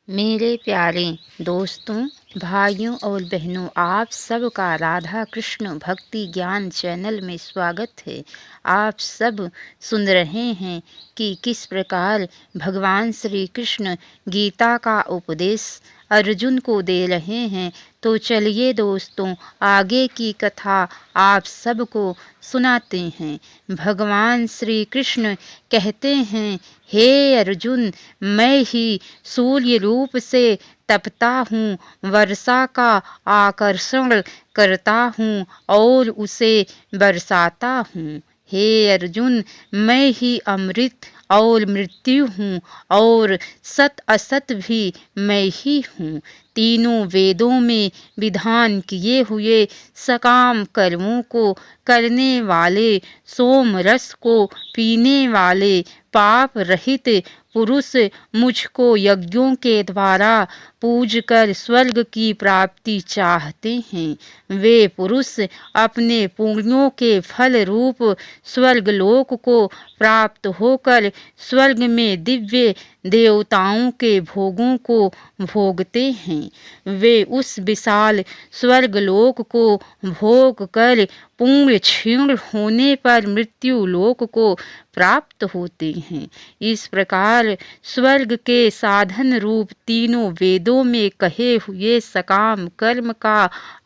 मेरे प्यारे दोस्तों, भाइयों और बहनों, आप सबका राधा कृष्ण भक्ति ज्ञान चैनल में स्वागत है। आप सब सुन रहे हैं कि किस प्रकार भगवान श्री कृष्ण गीता का उपदेश अर्जुन को दे रहे हैं। तो चलिए दोस्तों, आगे की कथा आप सबको सुनाते हैं। भगवान श्री कृष्ण कहते हैं, हे अर्जुन, मैं ही सूर्य रूप से तपता हूँ, वर्षा का आकर्षण करता हूँ और उसे बरसाता हूँ। हे अर्जुन, मैं ही अमृत और मृत्यु हूँ और सत असत भी मैं ही हूँ। तीनों वेदों में विधान किए हुए सकाम कर्मों को करने वाले, सोम रस को पीने वाले, पाप रहित पुरुष मुझको यज्ञों के द्वारा पूज कर स्वर्ग की प्राप्ति चाहते हैं। वे पुरुष अपने पुण्यों के फल रूप स्वर्गलोक को प्राप्त होकर स्वर्ग में दिव्य देवताओं के भोगों को भोगते हैं। वे उस विशाल स्वर्गलोक को भोग कर पूर्ण क्षीण होने पर मृत्यु लोक को प्राप्त होते हैं। इस प्रकार स्वर्ग के साधन रूप तीनों वेदों में कहे हुए सकाम कर्म का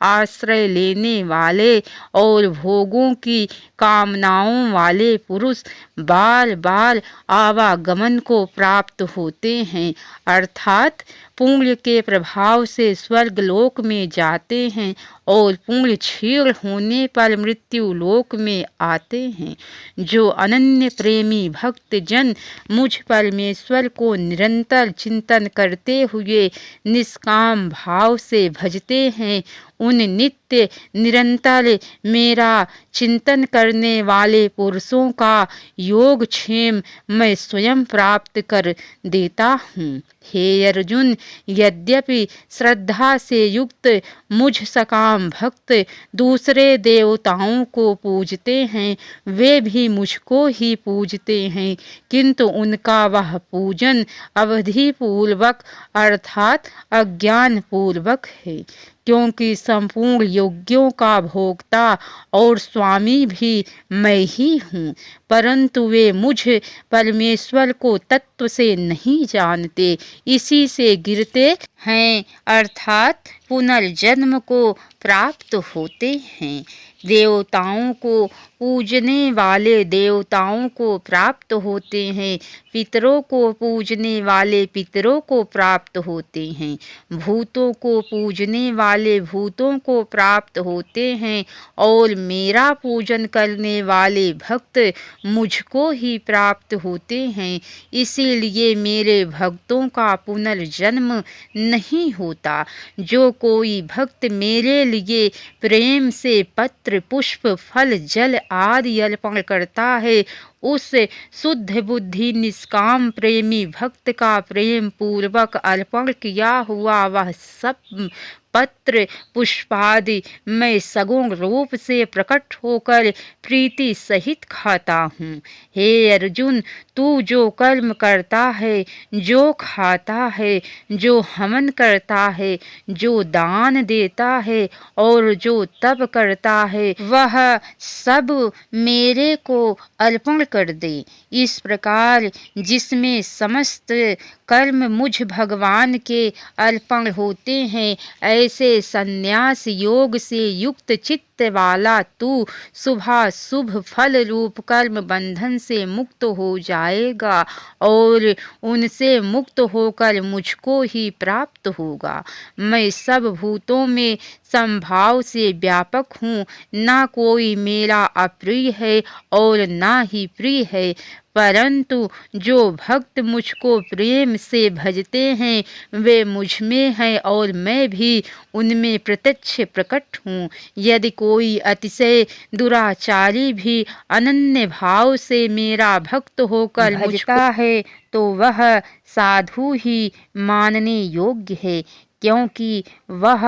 आश्रय लेने वाले और भोगों की कामनाओं वाले पुरुष बार बार आवागमन को प्राप्त होते हैं, अर्थात पुण्य के प्रभाव से स्वर्गलोक में जाते हैं और पुण्य क्षीण होने पर मृत्यु लोक में आते हैं। जो अनन्य प्रेमी भक्त जन मुझ परमेश्वर को निरंतर चिंतन करते हुए निष्काम भाव से भजते हैं, उन नित्य निरंतर मेरा चिंतन करने वाले पुरुषों का योगक्षेम मैं स्वयं प्राप्त कर देता हूँ। हे अर्जुन, यद्यपि श्रद्धा से युक्त मुझ सकाम भक्त दूसरे देवताओं को पूजते हैं, वे भी मुझको ही पूजते हैं, किंतु उनका वह पूजन अवधि पूर्वक अर्थात अज्ञान पूर्वक है, क्योंकि संपूर्ण योग्यों का भोक्ता और स्वामी भी मैं ही हूँ। परंतु वे मुझ परमेश्वर को तत्व से नहीं जानते, इसी से गिरते हैं अर्थात पुनर्जन्म को प्राप्त होते हैं। देवताओं को पूजने वाले देवताओं को प्राप्त होते हैं, पितरों को पूजने वाले पितरों को प्राप्त होते हैं, भूतों को पूजने वाले भूतों को प्राप्त होते हैं और मेरा पूजन करने वाले भक्त मुझको ही प्राप्त होते हैं। इसीलिए मेरे भक्तों का पुनर्जन्म नहीं होता। जो कोई भक्त मेरे लिए प्रेम से पत्र पुष्प फल जल आदि अर्पण करता है, उस शुद्ध बुद्धि निष्काम प्रेमी भक्त का प्रेम पूर्वक अर्पण किया हुआ वह सब पत्र पुष्पादि मैं सगुण रूप से प्रकट होकर प्रीति सहित खाता हूँ। हे अर्जुन, तू जो कर्म करता है, जो खाता है, जो हवन करता है, जो दान देता है और जो तप करता है, वह सब मेरे को अर्पण कर दे। इस प्रकार जिसमें समस्त कर्म मुझ भगवान के अर्पण होते हैं, ऐसे संन्यास योग से युक्त चित्त वाला तू शुभ फल रूप कर्म बंधन से मुक्त हो जाएगा और उनसे मुक्त होकर मुझको ही प्राप्त होगा। मैं सब भूतों में संभाव से व्यापक हूँ, ना कोई मेरा अप्रिय है और ना ही प्रिय है, परंतु जो भक्त मुझको प्रेम से भजते हैं, वे मुझ में हैं और मैं भी उनमें प्रत्यक्ष प्रकट हूँ। यदि कोई अतिशय दुराचारी भी अनन्य भाव से मेरा भक्त होकर भजता है, तो वह साधु ही मानने योग्य है, क्योंकि वह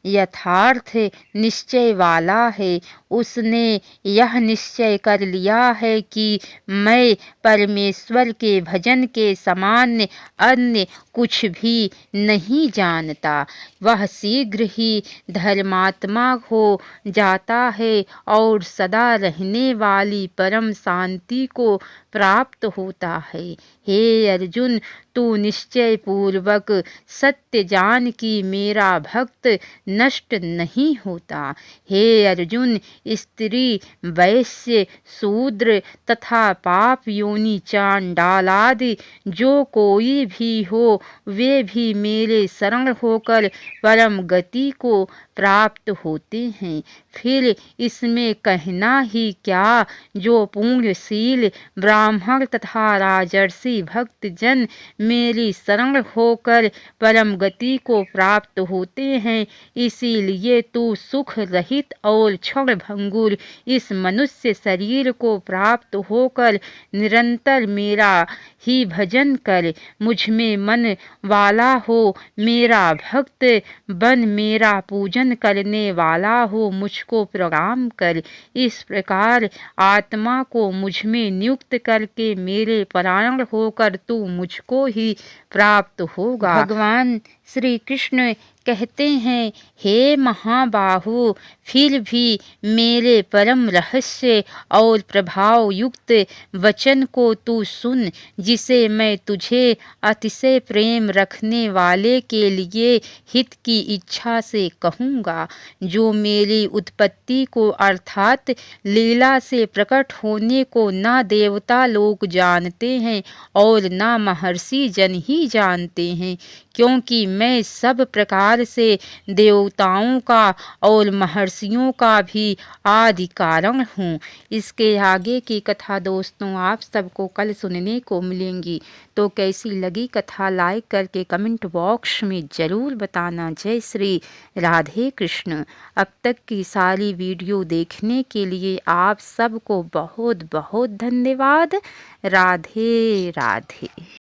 यथार्थ निश्चय वाला है। उसने यह निश्चय कर लिया है कि मैं परमेश्वर के भजन के समान अन्य कुछ भी नहीं जानता। वह शीघ्र ही धर्मात्मा हो जाता है और सदा रहने वाली परम शांति को प्राप्त होता है। हे अर्जुन, तू निश्चय पूर्वक सत्य जान कि मेरा भक्त नष्ट नहीं होता। हे अर्जुन, स्त्री, वैश्य, शूद्र तथा पाप योनि चांडालादि जो कोई भी हो, वे भी मेरे शरण होकर परम गति को प्राप्त होते हैं। फिर इसमें कहना ही क्या, जो पुण्यशील ब्राह्मण तथा राजर्षि भक्त जन मेरी शरण होकर परम गति को प्राप्त होते हैं, इसीलिए तू सुख रहित और क्षण भंगुर इस मनुष्य शरीर को प्राप्त होकर निरंतर मेरा ही भजन कर। मुझ में मन वाला हो, मेरा भक्त बन, मेरा पूजन करने वाला हो, मुझको प्रणाम कर। इस प्रकार आत्मा को मुझ में नियुक्त करके मेरे परायण होकर तू मुझको ही प्राप्त होगा। भगवान श्री कृष्ण कहते हैं, हे महाबाहु, फिर भी मेरे परम रहस्य और प्रभाव युक्त वचन को तू सुन, जिसे मैं तुझे अतिशय प्रेम रखने वाले के लिए हित की इच्छा से कहूँगा। जो मेरी उत्पत्ति को अर्थात लीला से प्रकट होने को ना देवता लोग जानते हैं और ना महर्षि जन ही जानते हैं, क्योंकि मैं सब प्रकार से देवताओं का और महर्षियों का भी आदि कारण हूँ। इसके आगे की कथा दोस्तों आप सबको कल सुनने को मिलेंगी। तो कैसी लगी कथा लाइक करके कमेंट बॉक्स में ज़रूर बताना। जय श्री राधे कृष्ण। अब तक की सारी वीडियो देखने के लिए आप सबको बहुत बहुत धन्यवाद। राधे राधे।